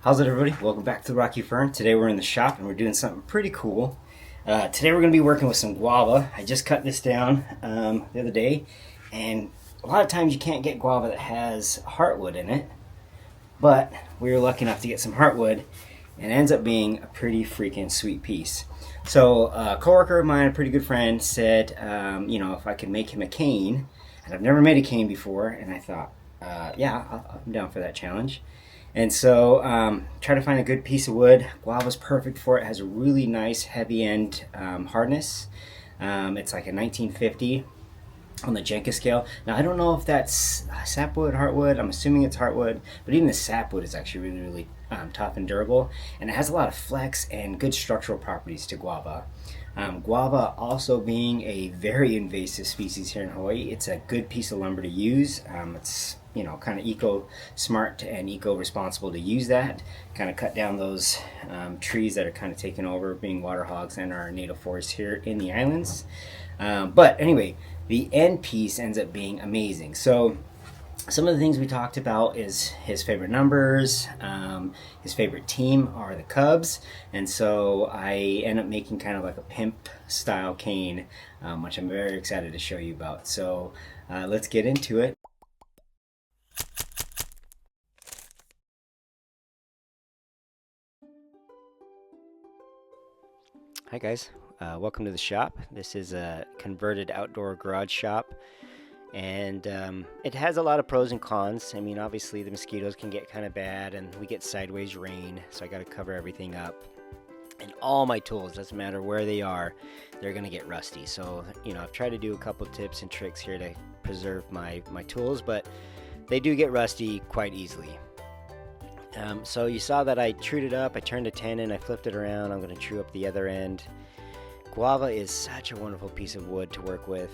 How's it, everybody? Welcome back to the Rocky Fern. Today we're in the shop and we're doing something pretty cool. Today we're going to be working with some guava. I just cut this down the other day, and a lot of times you can't get guava that has heartwood in it, but we were lucky enough to get some heartwood, and it ends up being a pretty freaking sweet piece. So a coworker of mine, a pretty good friend, said, if I could make him a cane, and I've never made a cane before, and I thought, I'm down for that challenge. And so try to find a good piece of wood. Guava's perfect for it. It has a really nice heavy end hardness. It's like a 1950 on the Jenka scale. Now I don't know if that's sapwood, heartwood. I'm assuming it's heartwood, but even the sapwood is actually really, really tough and durable. And it has a lot of flex and good structural properties to guava. Guava also being a very invasive species here in Hawaii, it's a good piece of lumber to use. It's kind of eco-smart and eco-responsible to use that. Kind of cut down those trees that are kind of taking over, being water hogs in our native forest here in the islands. But anyway, the end piece ends up being amazing. So some of the things we talked about is his favorite numbers, his favorite team are the Cubs, and so I end up making kind of like a pimp style cane, which I'm very excited to show you about. So let's get into it. Hi guys, welcome to the shop. This is a converted outdoor garage shop, and it has a lot of pros and cons. I mean, obviously the mosquitoes can get kind of bad, and we get sideways rain, so I got to cover everything up. And all my tools, doesn't matter where they are, they're going to get rusty. So, I've tried to do a couple tips and tricks here to preserve my tools, but they do get rusty quite easily. So you saw that I trued it up, I turned a tenon, I flipped it around, I'm going to true up the other end. Guava is such a wonderful piece of wood to work with.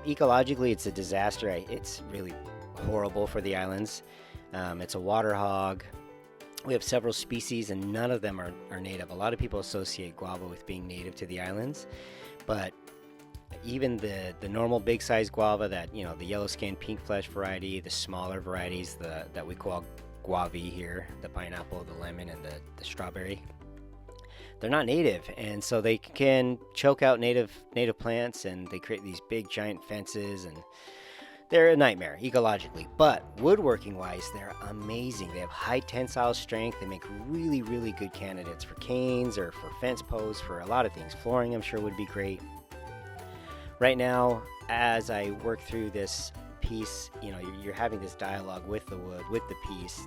Ecologically, it's a disaster. It's really horrible for the islands. It's a water hog. We have several species and none of them are native. A lot of people associate guava with being native to the islands, but even the normal big size guava, that the yellow skin pink flesh variety, the smaller varieties that we call Guava here, the pineapple, the lemon, and the strawberry, they're not native, and so they can choke out native plants, and they create these big giant fences, and they're a nightmare ecologically. But woodworking wise, they're amazing. They have high tensile strength. They make really, really good candidates for canes or for fence posts, for a lot of things. Flooring, I'm sure, would be great. Right now, as I work through this piece, you're having this dialogue with the wood, with the piece.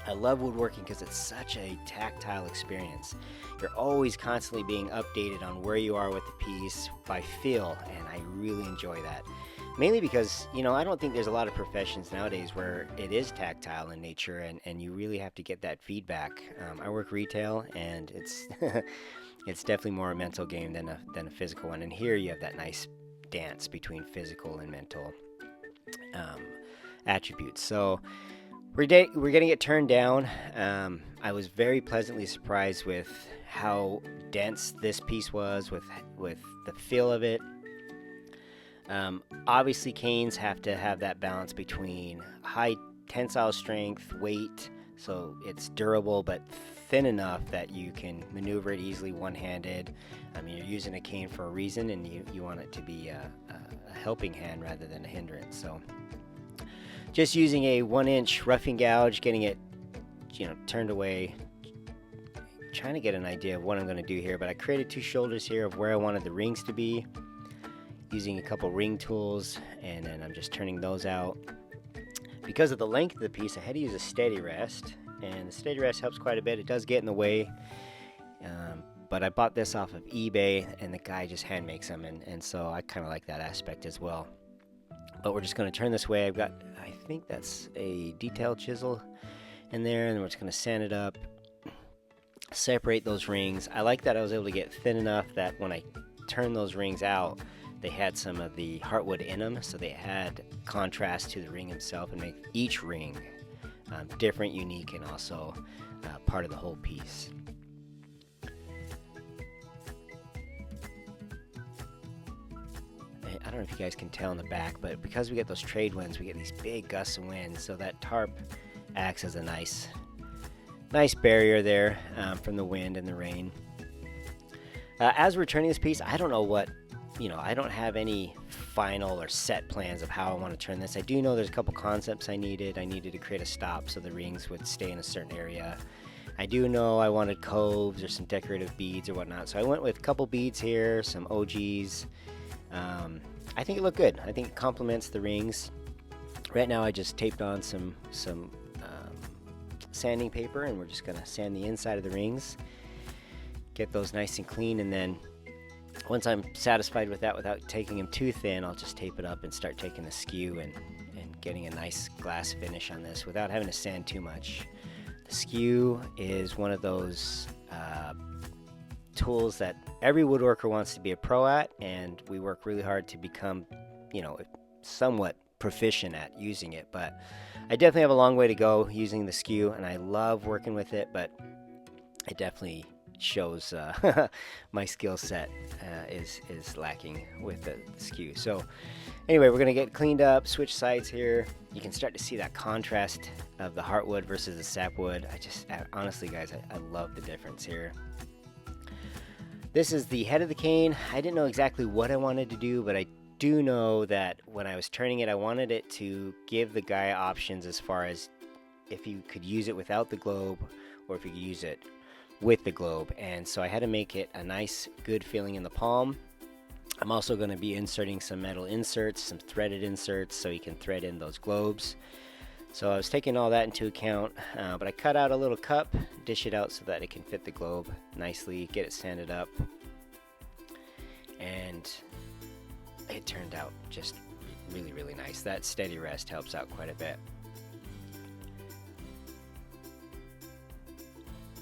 I love woodworking because it's such a tactile experience. You're always constantly being updated on where you are with the piece by feel, and I really enjoy that. Mainly because, I don't think there's a lot of professions nowadays where it is tactile in nature, and you really have to get that feedback. I work retail, and it's it's definitely more a mental game than a physical one. And here you have that nice dance between physical and mental attributes. So we're getting it turned down. I was very pleasantly surprised with how dense this piece was, with the feel of it. Obviously canes have to have that balance between high tensile strength, weight, so it's durable but thin enough that you can maneuver it easily one-handed. I mean, you're using a cane for a reason, and you want it to be a helping hand rather than a hindrance. So just using a 1-inch roughing gouge, getting it turned away, trying to get an idea of what I'm going to do here. But I created two shoulders here of where I wanted the rings to be, using a couple ring tools, and then I'm just turning those out. Because of the length of the piece, I had to use a steady rest, and the steady rest helps quite a bit. It does get in the way, but I bought this off of eBay, and the guy just hand makes them, and so I kind of like that aspect as well. But we're just going to turn this way. I think that's a detail chisel in there, and we're just going to sand it up, separate those rings. I like that I was able to get thin enough that when I turn those rings out, they had some of the heartwood in them, so they had contrast to the ring itself and make each ring different, unique, and also part of the whole piece. I don't know if you guys can tell in the back, but because we get those trade winds, we get these big gusts of wind, so that tarp acts as a nice nice barrier there from the wind and the rain. As we're turning this piece, I don't know what, I don't have any final or set plans of how I want to turn this. I do know there's a couple concepts I needed. I needed to create a stop so the rings would stay in a certain area. I do know I wanted coves or some decorative beads or whatnot. So I went with a couple beads here, some OGs. I think it looked good. I think it complements the rings. Right now I just taped on some sanding paper, and we're just going to sand the inside of the rings. Get those nice and clean, and then once I'm satisfied with that without taking them too thin, I'll just tape it up and start taking the skew and getting a nice glass finish on this without having to sand too much. The skew is one of those tools that every woodworker wants to be a pro at, and we work really hard to become, somewhat proficient at using it. But I definitely have a long way to go using the skew, and I love working with it, but it definitely shows my skill set is lacking with the skew. So anyway, we're gonna get cleaned up, switch sides here. You can start to see that contrast of the heartwood versus the sapwood. Honestly guys, I love the difference here. This is the head of the cane. I didn't know exactly what I wanted to do, but I do know that when I was turning it, I wanted it to give the guy options as far as if you could use it without the globe or if you could use it with the globe. And so I had to make it a nice good feeling in the palm. I'm also going to be inserting some metal inserts, some threaded inserts, so you can thread in those globes. So I was taking all that into account, but I cut out a little cup, dish it out so that it can fit the globe nicely, get it sanded up, and it turned out just really, really nice. That steady rest helps out quite a bit.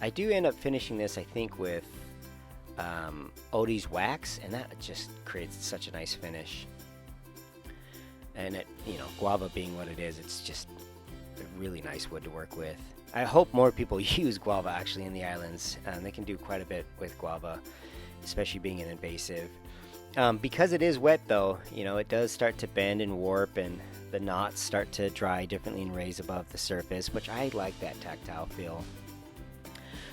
I do end up finishing this, I think, with Odie's wax, and that just creates such a nice finish. And it, Guava being what it is, it's just a really nice wood to work with. I hope more people use Guava actually in the islands. They can do quite a bit with Guava, especially being an invasive. Because it is wet though, it does start to bend and warp, and the knots start to dry differently and raise above the surface, which I like that tactile feel.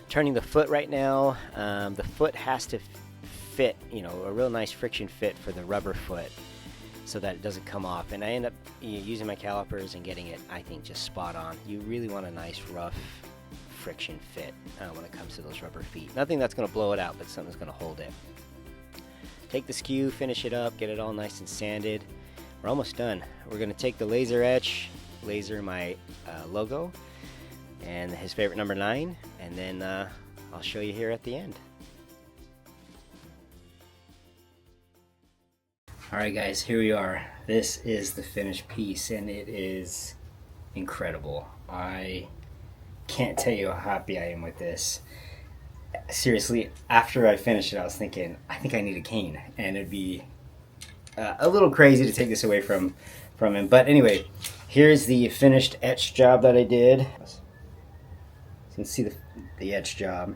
Turning the foot right now, the foot has to fit, a real nice friction fit for the rubber foot so that it doesn't come off. And I end up using my calipers and getting it, I think, just spot on. You really want a nice rough friction fit when it comes to those rubber feet. Nothing that's going to blow it out, but something's going to hold it. Take the skew, finish it up, get it all nice and sanded. We're almost done. We're going to take the laser etch, laser my logo and his favorite number 9, and then I'll show you here at the end. Alright guys, here we are. This is the finished piece, and it is incredible. I can't tell you how happy I am with this. Seriously, after I finished it, I was thinking, I think I need a cane, and it'd be a little crazy to take this away from him. But anyway, here's the finished etch job that I did. You can see the etch job,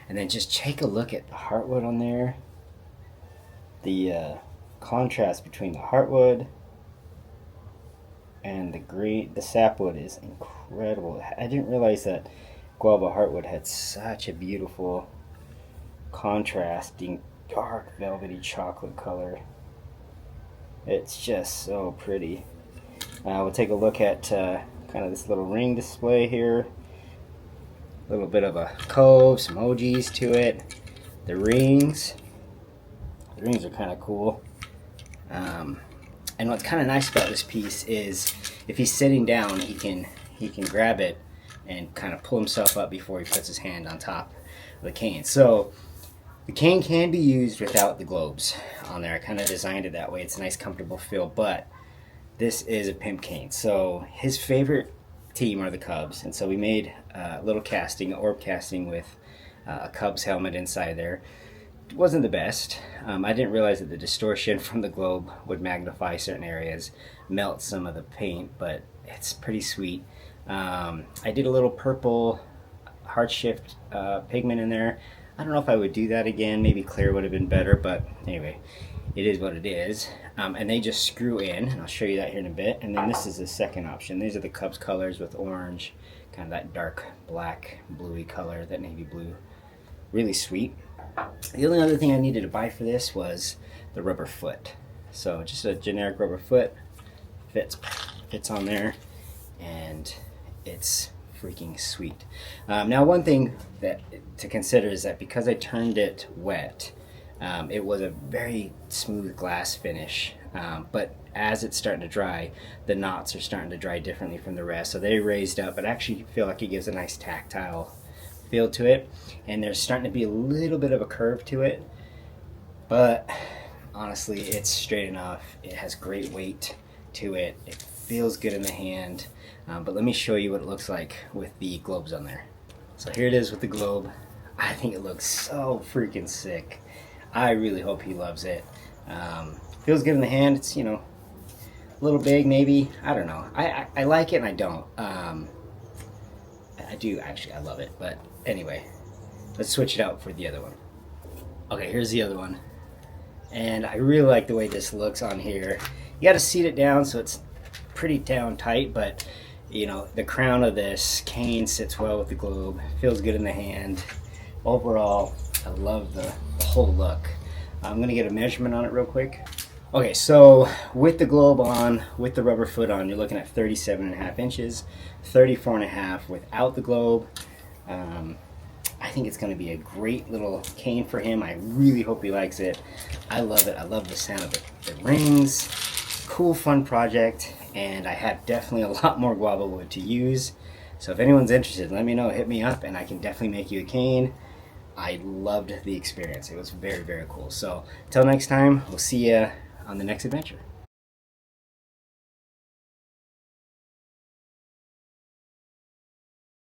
and then just take a look at the heartwood on there. The contrast between the heartwood and the sapwood is incredible. I didn't realize that Guava heartwood had such a beautiful contrasting dark velvety chocolate color. It's just so pretty. We'll take a look at kind of this little ring display here. A little bit of a cove, some OGs to it. The rings are kind of cool. And what's kind of nice about this piece is if he's sitting down, he can grab it and kind of pull himself up before he puts his hand on top of the cane. So the cane can be used without the globes on there. I kind of designed it that way. It's a nice comfortable feel, but this is a pimp cane. So his favorite team are the Cubs, and so we made a little casting, orb casting with a Cubs helmet inside there. It wasn't the best. I didn't realize that the distortion from the globe would magnify certain areas, melt some of the paint, but it's pretty sweet. I did a little purple heart shift pigment in there. I don't know if I would do that again. Maybe clear would have been better, but anyway, it is what it is. And they just screw in, and I'll show you that here in a bit. And then this is the second option. These are the Cubs colors with orange kind of that dark black bluey color, that navy blue. Really sweet. The only other thing I needed to buy for this was the rubber foot. So just a generic rubber foot, fits on there, and it's freaking sweet. Now one thing that to consider is that because I turned it wet, it was a very smooth glass finish, but as it's starting to dry, the knots are starting to dry differently from the rest, so they raised up, but I actually feel like it gives a nice tactile feel to it, and there's starting to be a little bit of a curve to it, but honestly it's straight enough. It has great weight to it. It feels good in the hand, but let me show you what it looks like with the globes on there. So here it is with the globe. I think it looks so freaking sick. I really hope he loves it. Feels good in the hand. It's, you know, a little big maybe. I don't know. I like it and I don't. I do actually. I love it. But anyway, let's switch it out for the other one. Okay, here's the other one. And I really like the way this looks on here. You got to seat it down so it's pretty down tight, but you know, the crown of this cane sits well with the globe. Feels good in the hand. Overall, I love the whole look. I'm going to get a measurement on it real quick. Okay, so with the globe on, with the rubber foot on, you're looking at 37.5 inches, 34.5 without the globe. I think it's going to be a great little cane for him. I really hope he likes it. I love it. I love the sound of it. It rings. Cool, fun project, and I have definitely a lot more guava wood to use. So if anyone's interested, let me know. Hit me up, and I can definitely make you a cane. I loved the experience. It was very, very cool. So until next time, we'll see you on the next adventure.